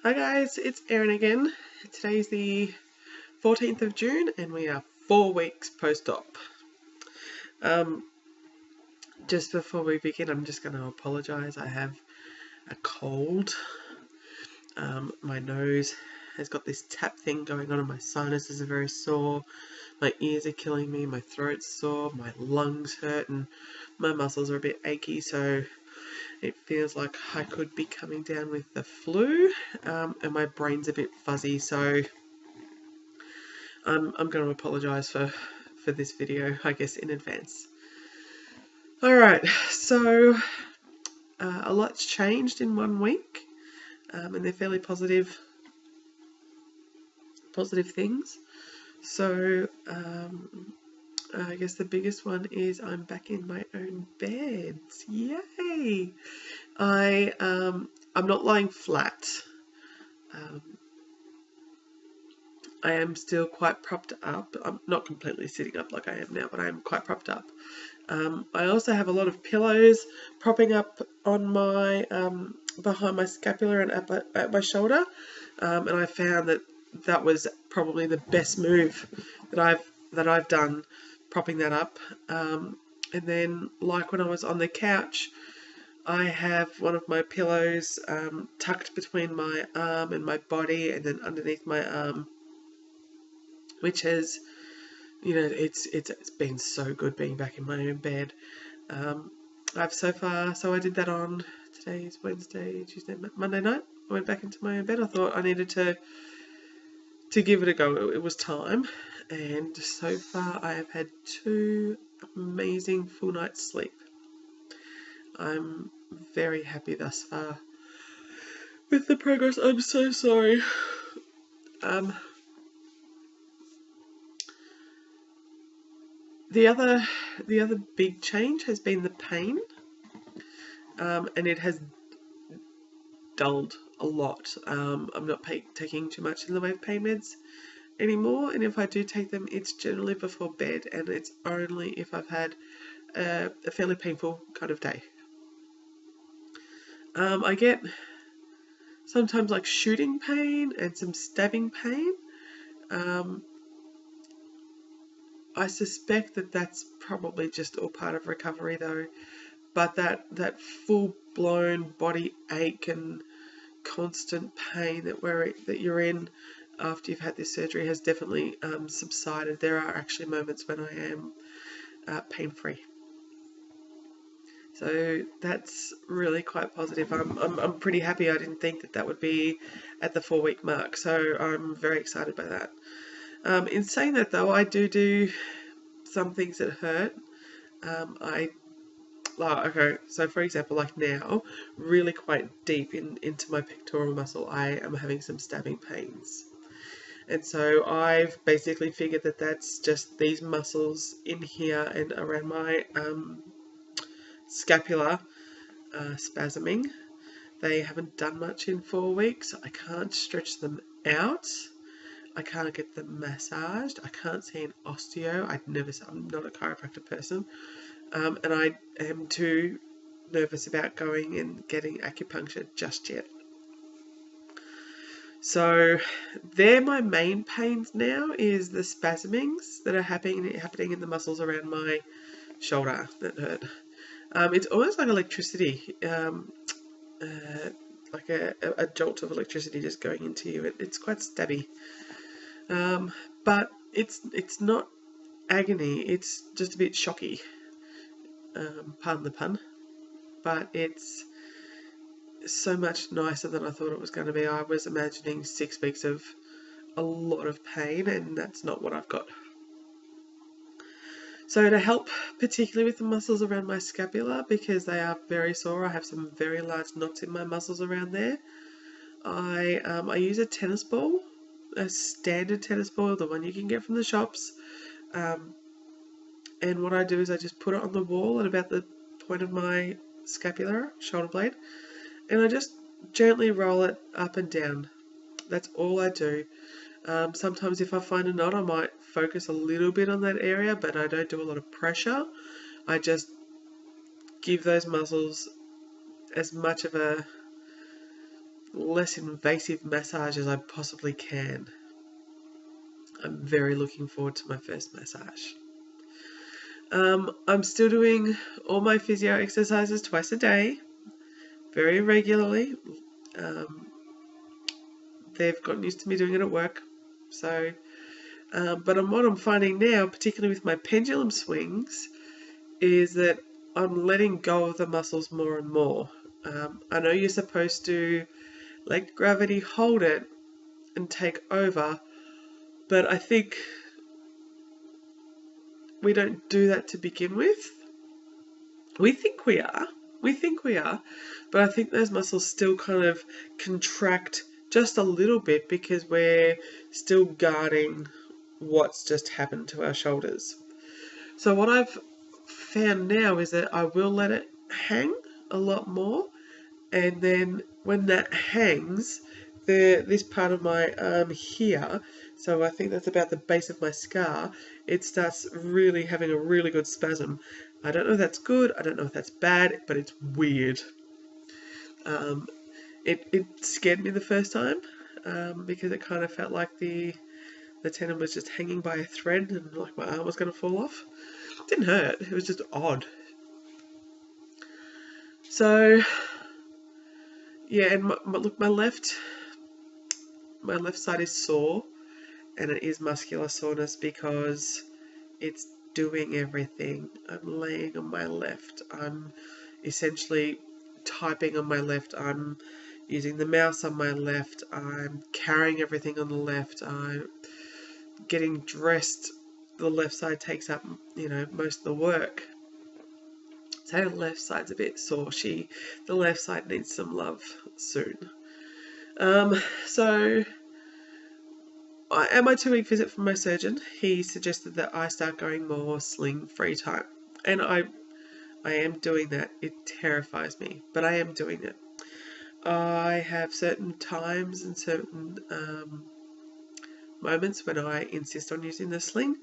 Hi guys, it's Erin again. Today's the 14th of June and we are 4 weeks post-op. Um, just before we begin, I'm just going to apologise. I have a cold. My nose has got this tap thing going on and my sinuses are very sore. My ears are killing me, my throat's sore, my lungs hurt and my muscles are a bit achy, so it feels like I could be coming down with the flu, and my brain's a bit fuzzy, so I'm going to apologise for this video, I guess, in advance. Alright, so a lot's changed in 1 week, and they're fairly positive things. So I guess the biggest one is I'm back in my own bed. Yay! I'm not lying flat. I am still quite propped up. I'm not completely sitting up like I am now, but I am quite propped up. I also have a lot of pillows propping up on my behind my scapula and at my shoulder, and I found that was probably the best move that I've done, propping that up. And then, like when I was on the couch, I have one of my pillows tucked between my arm and my body, and then underneath my arm, which has, it's been so good being back in my own bed. So I did that on, today's Wednesday, Tuesday, Monday night. I went back into my own bed. I thought I needed to give it a go. It was time, and so far I have had 2 amazing full nights sleep. I'm very happy thus far with the progress. I'm so sorry. The other big change has been the pain, and it has dulled a lot. I'm not taking too much in the way of pain meds anymore, and if I do take them, it's generally before bed, and it's only if I've had a fairly painful kind of day. I get sometimes like shooting pain and some stabbing pain. I suspect that that's probably just all part of recovery though, but that full-blown body ache and constant pain that you're in after you've had this surgery has definitely subsided. There are actually moments when I am pain-free. So that's really quite positive. I'm pretty happy. I didn't think that would be at the 4-week mark, so I'm very excited by that. In saying that though, I do some things that hurt. Okay, so for example, like now, really quite deep into my pectoral muscle, I am having some stabbing pains. And so I've basically figured that that's just these muscles in here and around my scapula spasming. They haven't done much in 4 weeks. I can't stretch them out. I can't get them massaged. I can't see an osteo. I'm not a chiropractor person. And I am too nervous about going and getting acupuncture just yet. So they're my main pains now, is the spasmings that are happening in the muscles around my shoulder that hurt. It's almost like electricity, like a jolt of electricity just going into you. It's quite stabby. But it's not agony, it's just a bit shocky. Pardon the pun. But it's so much nicer than I thought it was going to be. I was imagining 6 weeks of a lot of pain, and that's not what I've got. So to help particularly with the muscles around my scapula, because they are very sore, I have some very large knots in my muscles around there, I use a tennis ball, a standard tennis ball, the one you can get from the shops, and what I do is I just put it on the wall at about the point of my scapula, shoulder blade, and I just gently roll it up and down. That's all I do. Sometimes if I find a knot, I might focus a little bit on that area, but I don't do a lot of pressure. I just give those muscles as much of a less invasive massage as I possibly can. I'm very looking forward to my first massage. I'm still doing all my physio exercises twice a day, very regularly. They've gotten used to me doing it at work. So, but what I'm finding now, particularly with my pendulum swings, is that I'm letting go of the muscles more and more. I know you're supposed to let gravity hold it and take over, but I think we don't do that to begin with. We think we are, but I think those muscles still kind of contract just a little bit because we're still guarding what's just happened to our shoulders. So what I've found now is that I will let it hang a lot more, and then when that hangs, this part of my arm here, so I think that's about the base of my scar, it starts really having a really good spasm. I don't know if that's good, I don't know if that's bad, but it's weird. It scared me the first time because it kind of felt like the tendon was just hanging by a thread and like my arm was going to fall off. It didn't hurt, it was just odd. So yeah, and look, my left side is sore, and it is muscular soreness because it's doing everything. I'm laying on my left. I'm essentially typing on my left. I'm using the mouse on my left. I'm carrying everything on the left. I'm getting dressed. The left side takes up, most of the work. So the left side's a bit sore. The left side needs some love soon. So at my 2-week visit from my surgeon, he suggested that I start going more sling free time. And I am doing that. It terrifies me, but I am doing it. I have certain times and certain moments when I insist on using the sling,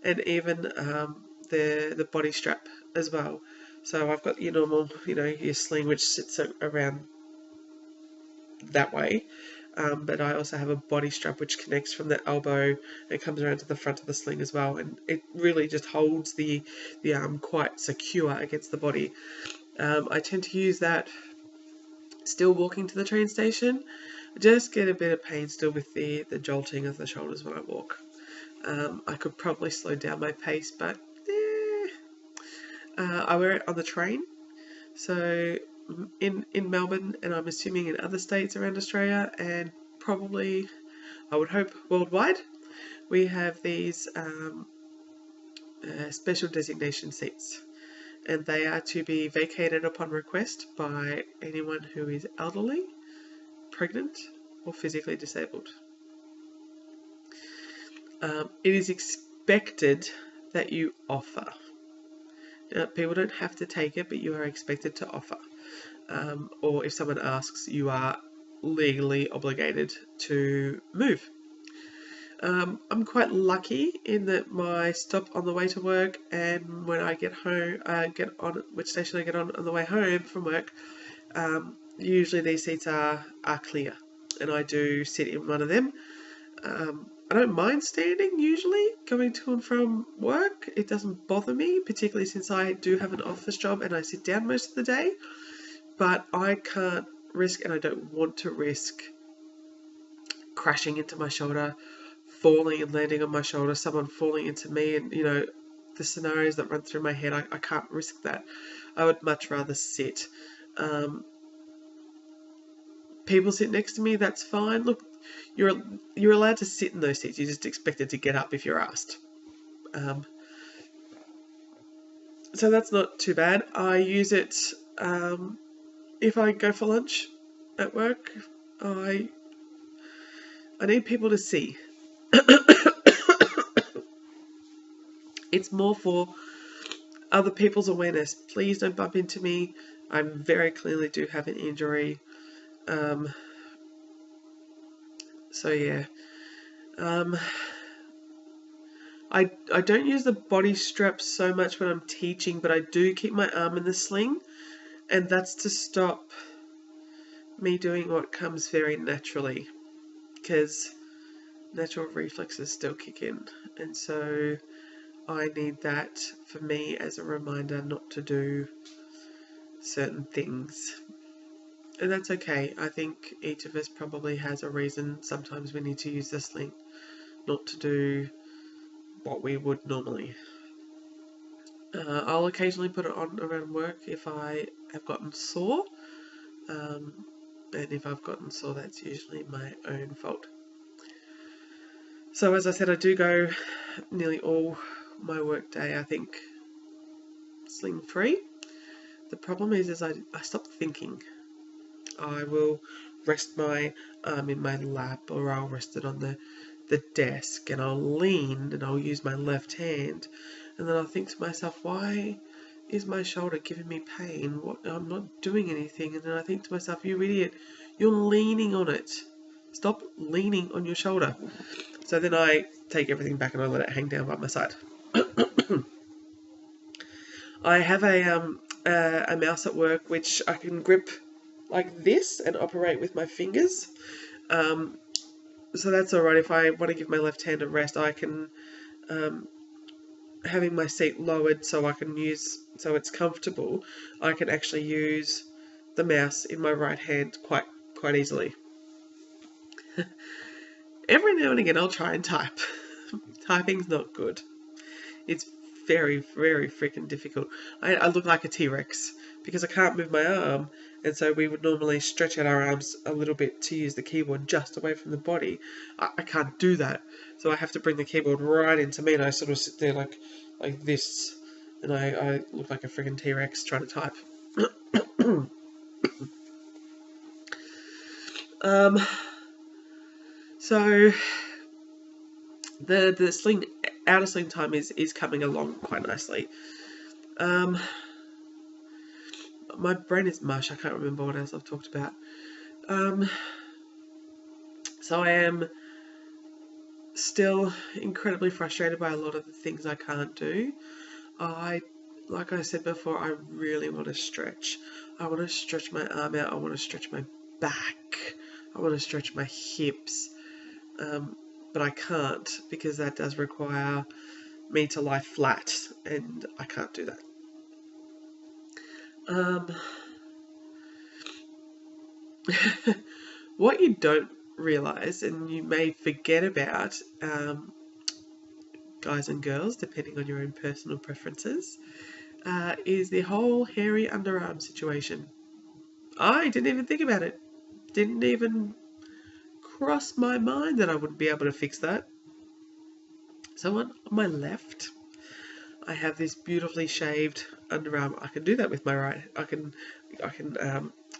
and even the body strap as well. So I've got your normal, your sling which sits around that way, but I also have a body strap which connects from the elbow and comes around to the front of the sling as well, and it really just holds the arm quite secure against the body. I tend to use that still walking to the train station. I just get a bit of pain still with the jolting of the shoulders when I walk. I could probably slow down my pace, but I wear it on the train. So in Melbourne, and I'm assuming in other states around Australia, and probably, I would hope, worldwide, we have these special designation seats, and they are to be vacated upon request by anyone who is elderly, pregnant, or physically disabled. It is expected that you offer. People don't have to take it, but you are expected to offer. Or if someone asks, you are legally obligated to move. I'm quite lucky in that my stop on the way to work and when I get home, which station I get on the way home from work, usually these seats are clear, and I do sit in one of them. I don't mind standing usually going to and from work. It doesn't bother me, particularly since I do have an office job and I sit down most of the day. But I can't risk, and I don't want to risk, crashing into my shoulder, falling and landing on my shoulder, someone falling into me, and the scenarios that run through my head. I can't risk that. I would much rather sit. People sit next to me, that's fine. Look, you're allowed to sit in those seats. You're just expected to get up if you're asked. So that's not too bad. I use it if I go for lunch at work. I need people to see. It's more for other people's awareness. Please don't bump into me. I very clearly do have an injury. So yeah. I don't use the body strap so much when I'm teaching, but I do keep my arm in the sling, and that's to stop me doing what comes very naturally, because natural reflexes still kick in, and so I need that for me as a reminder not to do certain things. And that's okay. I think each of us probably has a reason. Sometimes we need to use the sling not to do what we would normally. I'll occasionally put it on around work if I have gotten sore. And if I've gotten sore, that's usually my own fault. So as I said, I do go nearly all my work day, I think, sling free. The problem is I stop thinking. I will rest my arm in my lap, or I'll rest it on the desk, and I'll lean and I'll use my left hand, and then I'll think to myself, why is my shoulder giving me pain? I'm not doing anything. And then I think to myself, you idiot, you're leaning on it. Stop leaning on your shoulder. So then I take everything back and I let it hang down by my side. I have a mouse at work which I can grip like this and operate with my fingers. So that's alright. If I want to give my left hand a rest, I can, having my seat lowered so I can use, so it's comfortable, I can actually use the mouse in my right hand quite easily. Every now and again I'll try and type. Typing's not good. It's very, very freaking difficult. I look like a T-Rex because I can't move my arm, and so we would normally stretch out our arms a little bit to use the keyboard just away from the body. I can't do that, so I have to bring the keyboard right into me, and I sort of sit there like this, and I look like a freaking T-Rex trying to type. So the sling outer sling time is coming along quite nicely. My brain is mush. I can't remember what else I've talked about. So I am still incredibly frustrated by a lot of the things I can't do. Like I said before, I really want to stretch. I want to stretch my arm out. I want to stretch my back. I want to stretch my hips. But I can't, because that does require me to lie flat, and I can't do that. What you don't realise, and you may forget about, guys and girls, depending on your own personal preferences, is the whole hairy underarm situation. I didn't even think about it. Didn't even cross my mind that I wouldn't be able to fix that. So on my left, I have this beautifully shaved underarm. I can do that with my right.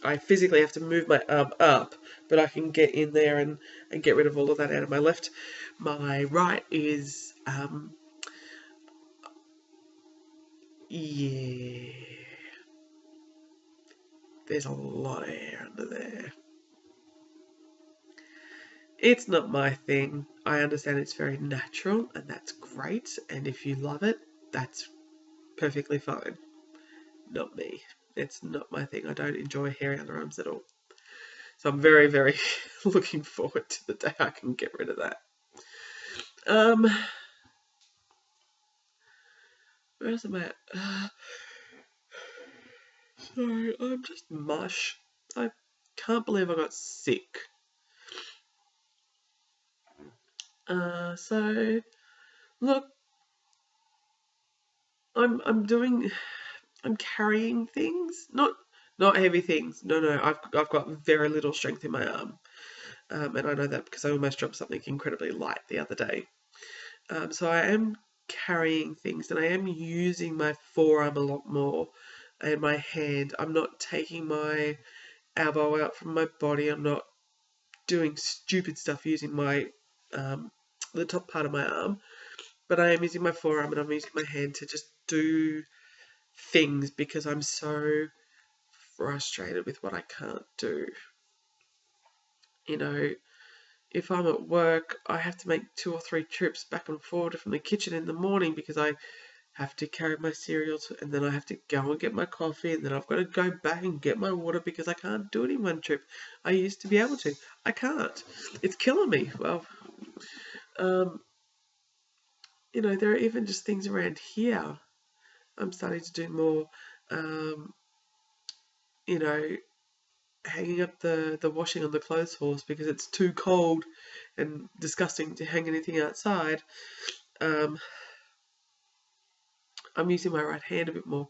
I physically have to move my arm up, but I can get in there and get rid of all of that out of my left. My right is, yeah, there's a lot of hair under there. It's not my thing. I understand it's very natural, and that's great. And if you love it, that's perfectly fine. Not me. It's not my thing. I don't enjoy hairy underarms at all. So I'm very, very looking forward to the day I can get rid of that. Where else am I at? Sorry, I'm just mush. I can't believe I got sick. So look, I'm carrying things, not heavy things. No, I've got very little strength in my arm, and I know that because I almost dropped something incredibly light the other day. So I am carrying things, and I am using my forearm a lot more, and my hand. I'm not taking my elbow out from my body. I'm not doing stupid stuff using my the top part of my arm, but I am using my forearm and I'm using my hand to just do things because I'm so frustrated with what I can't do. You know, if I'm at work, I have to make 2 or 3 trips back and forward from the kitchen in the morning because I have to carry my cereals, and then I have to go and get my coffee, and then I've got to go back and get my water because I can't do it in one trip. I used to be able to. I can't. It's killing me. Well, um, there are even just things around here. I'm starting to do more, um, you know, hanging up the washing on the clothes horse because it's too cold and disgusting to hang anything outside. Um, I'm using my right hand a bit more.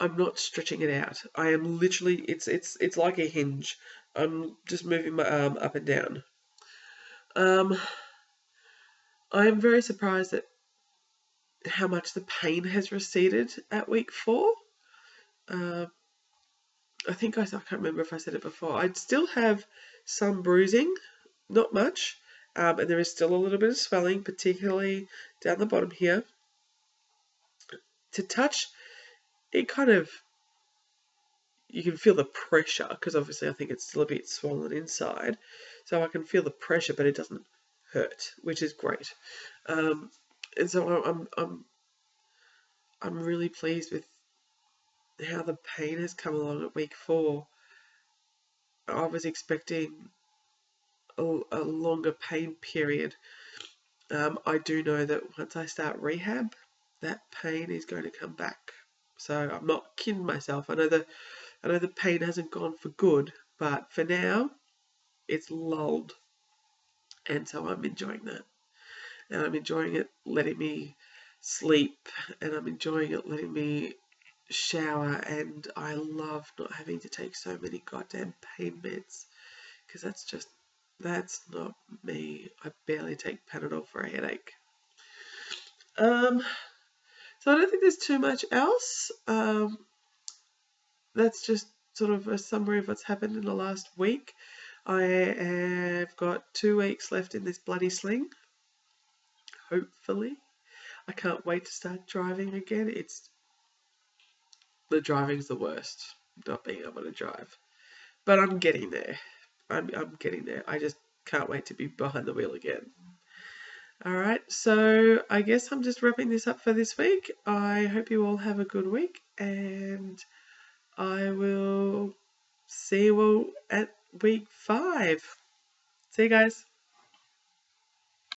I'm not stretching it out. I am literally, it's like a hinge. I'm just moving my arm up and down. I am very surprised at how much the pain has receded at week 4. Uh, I can't remember if I said it before. I'd still have some bruising, not much, and there is still a little bit of swelling, particularly down the bottom here. To touch, it kind of, you can feel the pressure, because obviously I think it's still a bit swollen inside, so I can feel the pressure, but it doesn't hurt, which is great. And so I'm really pleased with how the pain has come along at week 4. I was expecting a longer pain period. I do know that once I start rehab, that pain is going to come back. So I'm not kidding myself. I know the pain hasn't gone for good, but for now, it's lulled, and so I'm enjoying that. And I'm enjoying it letting me sleep, and I'm enjoying it letting me shower, and I love not having to take so many goddamn pain meds, because that's not me. I barely take Panadol for a headache. So I don't think there's too much else. That's just sort of a summary of what's happened in the last week. I have got 2 weeks left in this bloody sling. Hopefully. I can't wait to start driving again. The driving's the worst, not being able to drive. But I'm getting there. I'm getting there. I just can't wait to be behind the wheel again. Alright, so I guess I'm just wrapping this up for this week. I hope you all have a good week, and I will see you all at week 5. See you guys.